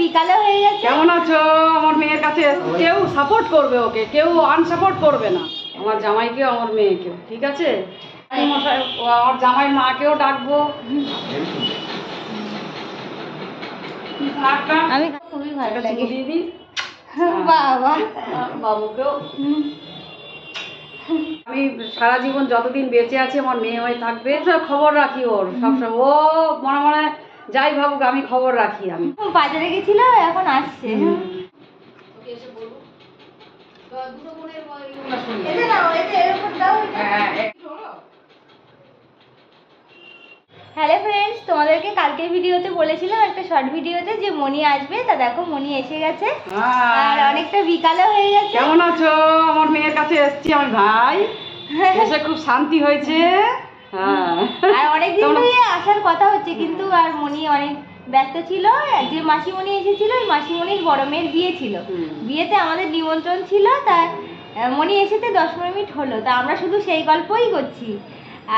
বিকালে হয়ে গেছে। কেমন আছো? আমার মেয়ের কাছে কেউ সাপোর্ট করবে, ওকে কেউ আনসাপোর্ট করবে না, আমার জামাইকেও আমার মেয়েকেও, ঠিক আছে? আমার জামাইয়ের মাকেও ডাকবো। আমি খুবই ভালো লাগে দিদি, বাবা বাবুকেও। আমি সারা জীবন যতদিন বেঁচে আছি আমার মেয়ে হয়ে থাকবে, সব খবর রাখি ওর সবসময়। ও মনে মনে যাই ভাবুক, আমি খবর রাখি। আমি বাজারে গেছিল, এখন আসছে। হ্যালো ফ্রেন্ডস, তোমাদেরকে কালকের ভিডিওতে বলেছিলাম একটা শর্ট ভিডিওতে যে মনি আসবে, তা দেখো মনি এসে গেছে আর অনেকটা বিকালে হয়ে গেছে। কেমন আছো? আমার মেয়ের কাছে এসেছি আমি ভাই, এসে খুব শান্তি হয়েছে। আর অনেকদিন ধরে আসার কথা হচ্ছে, কিন্তু আর মনি অনেক ব্যস্ত ছিল। যে মাসিমণি এসেছিল, ওই মাসিমণির বড় মেয়ের বিয়ে ছিল, বিয়েতে আমাদের নিমন্ত্রণ ছিল। তা মনি এসেতে 10-15 মিনিট হলো, তা আমরা শুধু সেই গল্পই করছি।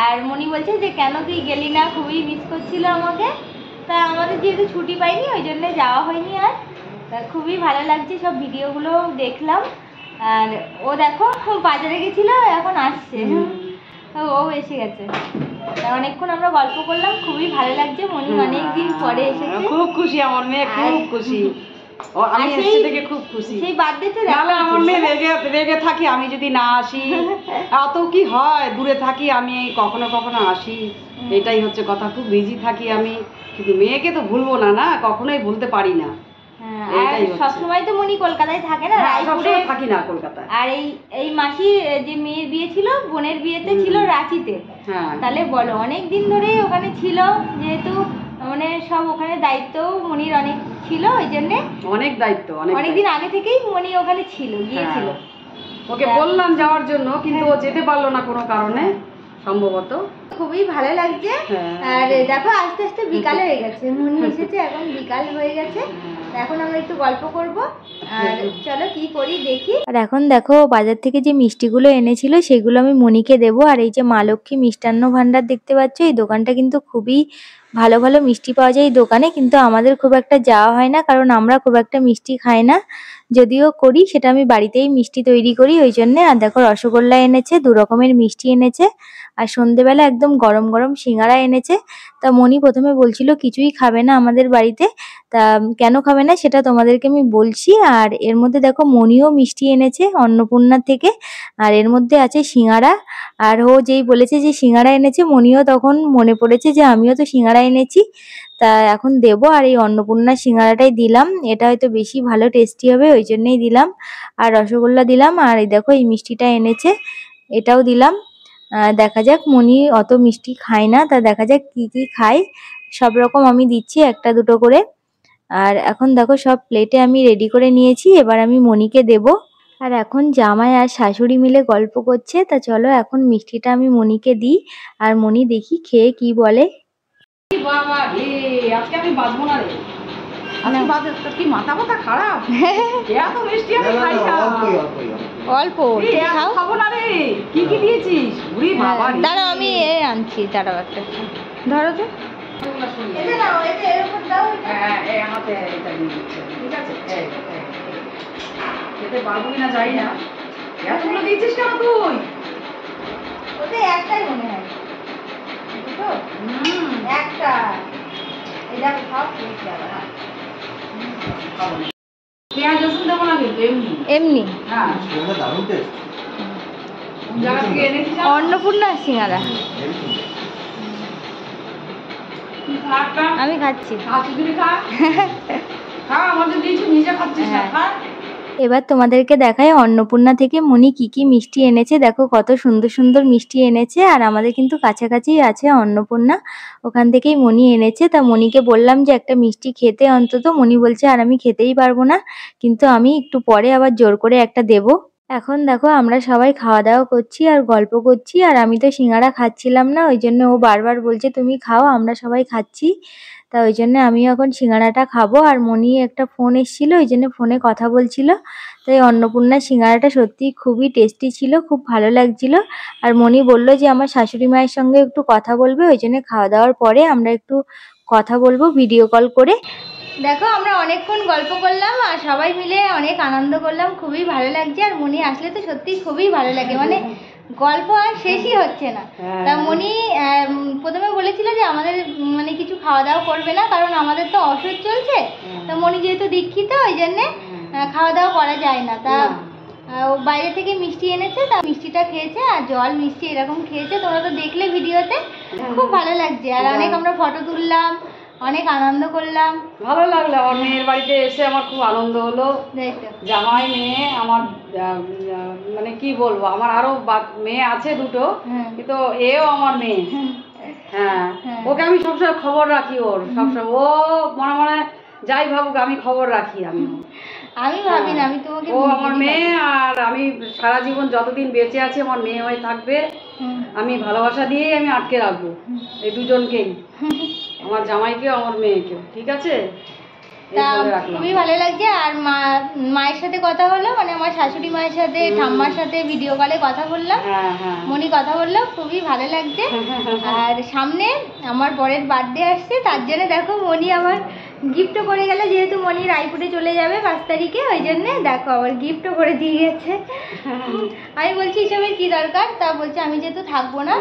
আর মনি বলছে যে কেন তুই গেলি না, খুবই মিস করছিল আমাকে। তা আমাদের যেহেতু ছুটি পাইনি, ওই জন্য যাওয়া হয়নি। আর খুবই ভালো লাগছে, সব ভিডিওগুলো দেখলাম। আর ও দেখো বাজারে গেছিল, এখন আসছে। ও এসে গেছে, অনেকক্ষণ আমরা গল্প করলাম, খুবই ভালো লাগছে। মনি অনেকদিন পরে এসেছে, খুব খুশি আমার মেয়ে, খুব খুশি। আমি এসে থেকে খুব খুশি। সেই বার্থডেতে তাহলে আমার মেয়ে রেগে থাকি আমি যদি না আসি। অত কি হয়, দূরে থাকি আমি, কখনো কখনো আসি, এটাই হচ্ছে কথা। খুব বিজি থাকি আমি, কিন্তু মেয়েকে তো ভুলবো না, না কখনোই ভুলতে পারি না। সবসময় তো মনি কলকাতায় থাকে না, রায়পুরে থাকি না, কলকাতায়। আর এই মাসির যে মেয়ের বিয়ে ছিল, বোনের বিয়েতে ছিল রাঁচিতে। তাহলে বলো, অনেক দিন ধরেই ওখানে ছিল, যেহেতু মানে সব ওখানে দায়িত্ব মনির অনেক ছিল, ওই জন্যে অনেক দায়িত্ব, অনেকদিন আগে থেকেই মনি ওখানে ছিল, গিয়েছিল। ওকে বললাম যাওয়ার জন্য, কিন্তু ও যেতে পারলো না কোনো কারণে সম্ভবত। খুবই ভালো লাগছে। আর দেখো আস্তে আস্তে বিকাল হয়ে গেছে, মনি এসেছে, এখন বিকাল হয়ে গেছে। এখন আমরা একটু গল্প করব, আর চলো কি করি দেখি। আর এখন দেখো বাজার থেকে যে মিষ্টিগুলো এনেছিল সেগুলো আমি মনিকে দেবো। আর এই যে মা লক্ষ্মী মিষ্টান্ন ভান্ডার দেখতে পাচ্ছ, এই দোকানটা কিন্তু খুবই ভালো ভালো মিষ্টি পাওয়া যায় এই দোকানে, কিন্তু আমাদের খুব একটা যাওয়া হয় না, কারণ আমরা খুব একটা মিষ্টি খাই না। যদিও করি, সেটা আমি বাড়িতেই মিষ্টি তৈরি করি, ওই জন্যে। আর দেখো রসগোল্লা এনেছে, 2 রকমের মিষ্টি এনেছে, আর সন্ধেবেলা একদম গরম গরম সিঙ্গারা এনেছে। তা মনি প্রথমে বলছিল কিছুই খাবে না আমাদের বাড়িতে, তা কেন খাবে না সেটা তোমাদেরকে আমি বলছি। আর এর মধ্যে দেখো মনিও মিষ্টি এনেছে অন্নপূর্ণা থেকে, আর এর মধ্যে আছে সিঙ্গারা। আর ও যেই বলেছে যে সিঙ্গারা এনেছে, মনিও তখন মনে পড়েছে যে আমিও তো সিঙ্গারা এনেছি, তা এখন দেবো। আর এই অন্নপূর্ণা সিঙ্গারাটাই দিলাম, এটা হয়তো বেশি ভালো টেস্টি হবে, ওই জন্যই দিলাম। আর রসগোল্লা দিলাম, আর এই দেখো এই মিষ্টিটা এনেছে, এটাও দিলাম। দেখা যাক, মনি অত মিষ্টি খায় না, তা দেখা যাক কি কি খায়। সব রকম আমি দিচ্ছি 1-2 করে। আর এখন দেখো সব প্লেটে আমি রেডি করে নিয়েছি, এবার আমি মনিকে দেব। আর এখন জামাই আর শাশুড়ি মিলে গল্প করছে, তা চলো এখন মিষ্টিটা আমি মনিকে দিই, আর মনি দেখি খেয়ে কি বলে। বাবা রে, আজকে আমি বাঁচবো না রে, কি মাথা মাথা খারাপ, এত মিষ্টি আমি খাই না, অল্প খাবো না রে। কি কি দিয়েছিস? দাঁড়াও আমি আনছি, দাঁড়াও একটা ধরো তো, খেতে পারবো কিনা জানি না। এতগুলো দিয়েছিস কেন তুই? ওতে একটাই মনে হয়, একটা এটা সব পেঁয়াজ রসুন দেবো না, কিন্তু এমনি এমনি। হ্যাঁ, অন্নপূর্ণা সিঙ্গারা আমি খাচ্ছি। এবার তোমাদেরকে দেখাই অন্নপূর্ণা থেকে মনি কি কি মিষ্টি এনেছে। দেখো কত সুন্দর সুন্দর মিষ্টি এনেছে, আর আমাদের কিন্তু কাছাকাছি আছে অন্নপূর্ণা, ওখান থেকেই মনি এনেছে। তা মনিকে বললাম যে একটা মিষ্টি খেতে অন্তত, মনি বলছে আর আমি খেতেই পারবো না, কিন্তু আমি একটু পরে আবার জোর করে একটা দেবো। এখন দেখো আমরা সবাই খাওয়া দাওয়া করছি আর গল্প করছি, আর আমি তো সিঙ্গারা খাচ্ছিলাম না, ওই জন্য ও বারবার বলছে তুমি খাও, আমরা সবাই খাচ্ছি। তা ওই জন্য আমিও এখন সিঙ্গারাটা খাবো। আর মনি একটা ফোন এসেছিল, ওই জন্য ফোনে কথা বলছিল। তাই অন্নপূর্ণা সিঙ্গারাটা সত্যি খুবই টেস্টি ছিল, খুব ভালো লাগছিল। আর মনি বলল যে আমার শাশুড়ি মায়ের সঙ্গে একটু কথা বলবে, ওই জন্য খাওয়া দাওয়ার পরে আমরা একটু কথা বলবো ভিডিও কল করে। দেখো আমরা অনেকক্ষণ গল্প করলাম আর সবাই মিলে অনেক আনন্দ করলাম, খুবই ভালো লাগছে। আর মনি আসলে তো সত্যি খুবই ভালো লাগে, মানে গল্প আর শেষই হচ্ছে না। তা মনি প্রথমে বলেছিল যে আমাদের মানে কিছু খাওয়া দাওয়া করবে না, কারণ আমাদের তো অসুখ চলছে। তা মনি যেহেতু দীক্ষিত ওই জন্যে খাওয়া দাওয়া করা যায় না। তা ও বাইরে থেকে মিষ্টি এনেছে, তা মিষ্টিটা খেয়েছে আর জল মিষ্টি এরকম খেয়েছে, তোমরা তো দেখলে ভিডিওতে। খুব ভালো লাগছে আর অনেক আমরা ফটো তুললাম, অনেক আনন্দ করলাম। ভালো লাগলো, আমার মেয়ের বাড়িতে এসে আমার খুব আনন্দ হলো। জামাই মেয়ে আমার মানে কি বলবো, আমার আরো মেয়ে আছে দুটো, কিন্তু এও আমার মেয়ে। হ্যাঁ, ওকে আমি সবসময় খবর রাখি, ওর সবসময় ও মনে মনে যাই ভাবুক আমি খবর রাখি। আমি ভাবি না, আমি তোমাকে, ও আমার মেয়ে, আর আমি সারা জীবন যতদিন বেঁচে আছি আমার মেয়ে হয়ে থাকবে। আমি ভালোবাসা দিয়েই আমি আটকে রাখবো এই দুজনকেই, আমার জামাইকেও আমার মেয়েকেও। ঠিক আছে, খুবই ভালো লাগছে। আর মায়ের সাথে কথা হলো, মানে আমার শাশুড়ি মায়ের সাথে ঠাম্মার সাথে ভিডিও কলে কথা বললাম, মনি কথা বললো, খুবই ভালো লাগছে। আর সামনে আমার বরের বার্থডে আসছে, তার জন্য দেখো মনি আমার গিফটও করে গেল, যেহেতু মনি রায়পুরে চলে যাবে 5 তারিখে, ওই জন্যে দেখো আবার গিফটও করে দিয়ে গেছে। আমি বলছি এসবের কি দরকার, তা বলছে আমি যেহেতু থাকবো না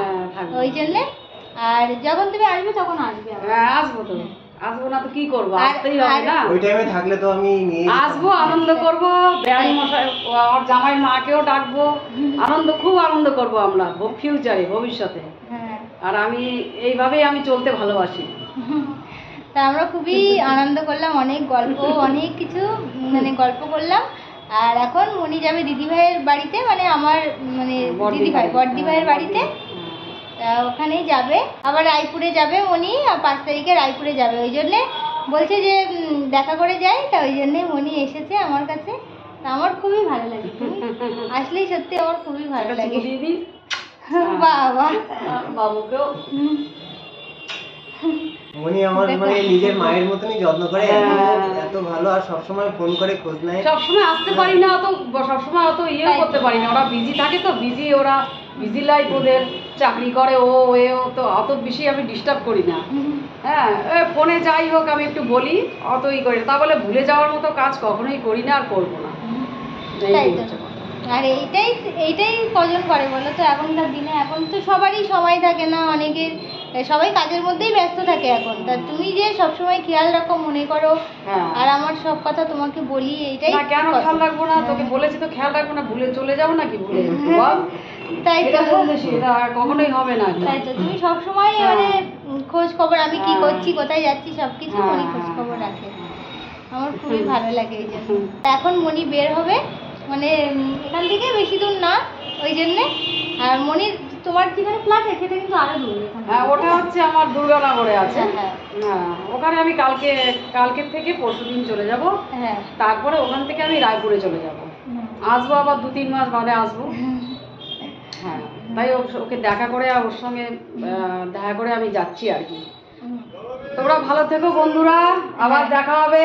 ওই জন্যে, আর যখন তুমি আসবে তখন আসবে। আসবো তো, আসবো না তো কি করবো, আসতেই হবে না। ওই টাইমে থাকলে তো আমি আসবো, আনন্দ করবো, বেড়াই মশাই আমার জামাই মাকেও ডাকবো, খুব আনন্দ করবো আমরা ফিউচারে, ভবিষ্যতে। আর আমি এইভাবেই আমি চলতে ভালোবাসি। তা আমরা খুবই আনন্দ করলাম, অনেক গল্প, অনেক কিছু মানে গল্প করলাম। আর এখন মনি যাবে দিদিভাইয়ের বাড়িতে, মানে আমার মানে দিদিভাই বড়দিভাইয়ের বাড়িতে, ওখানেই যাবে। আবার রায়পুরে যাবে মনি, 5 তারিখে রায়পুরে যাবে, ওই জন্যে বলছে যে দেখা করে যাই। তা ওই জন্যে মনি এসেছে আমার কাছে, তা আমার খুবই ভালো লাগে। আসলেই সত্যি আমার খুবই ভালো লাগে। দিদি বাবা বাবুকেও মনি আমার মানে নিজের মায়ের মতনই যত্ন করে, এত ভালো। আর সবসময় ফোন করে খোঁজ নেয়। সবসময় আসতে পারি না, অত সবসময় অত ইয়েও করতে পারি না, ওরা বিজি থাকে তো, ওরা বিজি লাইফ, ওদের চাকরি করে, এও তো অত বেশি আমি ডিস্টার্ব করি না। হ্যাঁ, ফোনে যাই হোক আমি একটু বলি, অতই করি না। তা বলে ভুলে যাওয়ার মতো কাজ কখনোই করি না আর করবো না। আর এইটাই কজন করে বলো তো এখনকার দিনে? এখন তো সবারই সময় থাকে না, অনেকের সবাই কাজের মধ্যেই ব্যস্ত থাকে এখন। তা তুমি যে সবসময় খেয়াল রাখো, মনে করো, আর আমার সব কথা তোমাকে বলি, এইটাই। কেন খেয়াল রাখবো না? তোকে বলেছি তো খেয়াল রাখবো না, ভুলে চলে যাবো নাকি? ভুলে তাই তো, সেটা কখনোই হবে না। তাই তো, তুমি সবসময় মানে খোঁজ খবর, আমি কি করছি, কোথায় যাচ্ছি, সবকিছু মনি খোঁজ খবর রাখে। আমার খুবই ভালো লাগে এই জন্য। এখন মনি বের হবে, মানে এখান থেকে বেশি দূর না, ওই জন্যে। আর মনির তোমার যেখানে ফ্ল্যাট আছে সেটা কিন্তু আরো দূর। হ্যাঁ, ওটা হচ্ছে আমার দুর্গানগরে আছে। হ্যাঁ, ওখানে আমি কালকের থেকে পরশুদিন চলে যাব। হ্যাঁ, তারপরে ওখান থেকে আমি রায়পুরে চলে যাব। আসবো আবার 2-3 মাস বাদে আসবো। হ্যাঁ, তাই ওকে দেখা করে আর ওর সঙ্গে দেখা করে আমি যাচ্ছি আর কি। তোমরা ভালো থেকো বন্ধুরা, আবার দেখা হবে,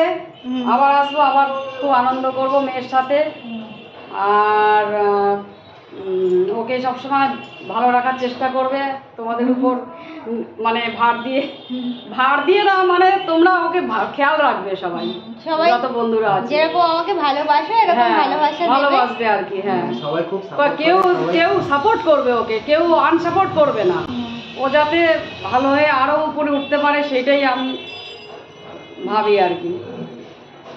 আবার আসবো, আবার খুব আনন্দ করব মেয়ের সাথে। আর ওকে সবসময় ভালো রাখার চেষ্টা করবে, তোমাদের উপর মানে ভার দিয়ে না, মানে তোমরা ওকে খেয়াল রাখবে, সবাই যত বন্ধুরা আছে, যেরকম আমাকে ভালোবাসে এরকম ভালোবাসবে আর কি। হ্যাঁ, সবাই খুব কেউ সাপোর্ট করবে ওকে, কেউ আনসাপোর্ট করবে না। ও যাতে ভালো হয়ে আরো উপরে উঠতে পারে, সেটাই আমি ভাবি আর কি।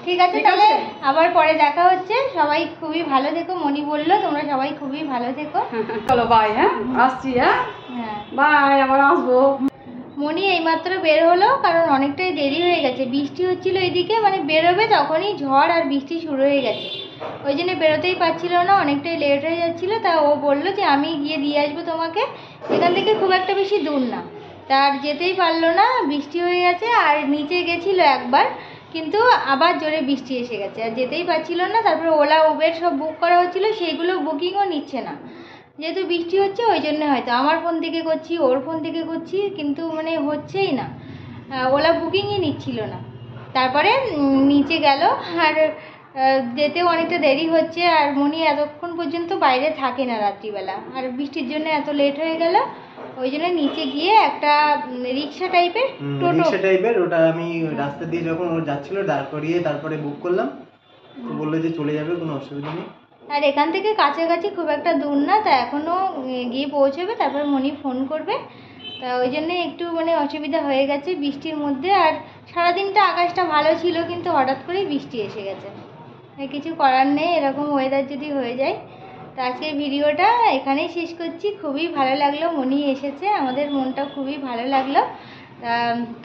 ঠিক আছে, তাহলে আবার পরে দেখা হচ্ছে। সবাই খুবই ভালো থেকো, মনি বললো তোমরা সবাই খুবই ভালো থেকো। চলো বাই। হ্যাঁ, আসছি। হ্যাঁ, বাই, আবার আসবো। মনি এইমাত্র বের হলো, কারণ অনেকটাই দেরি হয়ে গেছে, বৃষ্টি হচ্ছিল এদিকে, মানে বেরোবে তখনই ঝড় আর বৃষ্টি শুরু হয়ে গেছে, ওই জন্য বেরোতেই পারছিল না, অনেকটাই লেট হয়ে যাচ্ছিলো। তা ও বললো যে আমি গিয়ে দিয়ে আসবো তোমাকে, এখান থেকে খুব একটা বেশি দূর না। তার যেতেই পারলো না, বৃষ্টি হয়ে গেছে। আর নিচে গেছিলো একবার, কিন্তু আবার জোরে বৃষ্টি এসে গেছে, আর যেতেই পারছিল না। তারপরে ওলা উবের সব বুক করা হচ্ছিলো, সেইগুলো বুকিংও নিচ্ছে না, যেহেতু বৃষ্টি হচ্ছে ওই জন্য। হয়তো আমার ফোন থেকে করছি, ওর ফোন থেকে করছি, কিন্তু মানে হচ্ছেই না, ওলা বুকিংই নিচ্ছিল না। তারপরে নিচে গেল, আর যেতেও অনেকটা দেরি হচ্ছে। আর মনি এতক্ষণ পর্যন্ত বাইরে থাকে না রাত্রিবেলা, আর বৃষ্টির জন্য এত লেট হয়ে গেল, ওই জন্য নিচে গিয়ে একটা রিক্সা টাইপের টোটো রিক্সা টাইপের, ওটা আমি রাস্তা দিয়ে যখন ও যাচ্ছিল দাঁড় করিয়ে তারপরে বুক করলাম, তো বললো যে চলে যাবে, কোনো অসুবিধা নেই। আর এখান থেকে কাছাকাছি খুব একটা দূর না, তা এখনও গিয়ে পৌঁছবে, তারপর মনি ফোন করবে। তা ওই জন্যে একটু মানে অসুবিধা হয়ে গেছে বৃষ্টির মধ্যে। আর সারাদিনটা আকাশটা ভালো ছিল, কিন্তু হঠাৎ করেই বৃষ্টি এসে গেছে। কিছু করার নেই, এরকম ওয়েদার যদি হয়ে যায়। তো আজকের ভিডিওটা এখানেই শেষ করছি। খুবই ভালো লাগলো, মনি এসেছে, আমাদের মনটা খুবই ভালো লাগলো।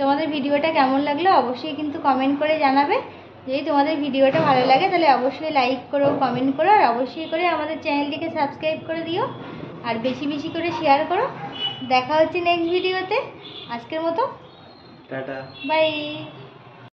তোমাদের ভিডিওটা কেমন লাগলো অবশ্যই কিন্তু কমেন্ট করে জানাবে। যদি তোমাদের ভিডিওটা ভালো লাগে তাহলে অবশ্যই লাইক করো, কমেন্ট করো, আর অবশ্যই করে আমাদের চ্যানেলটিকে সাবস্ক্রাইব করে দিও, আর বেশি বেশি করে শেয়ার করো। দেখা হচ্ছে নেক্সট ভিডিওতে। আজকের মতো টাটা, বাই।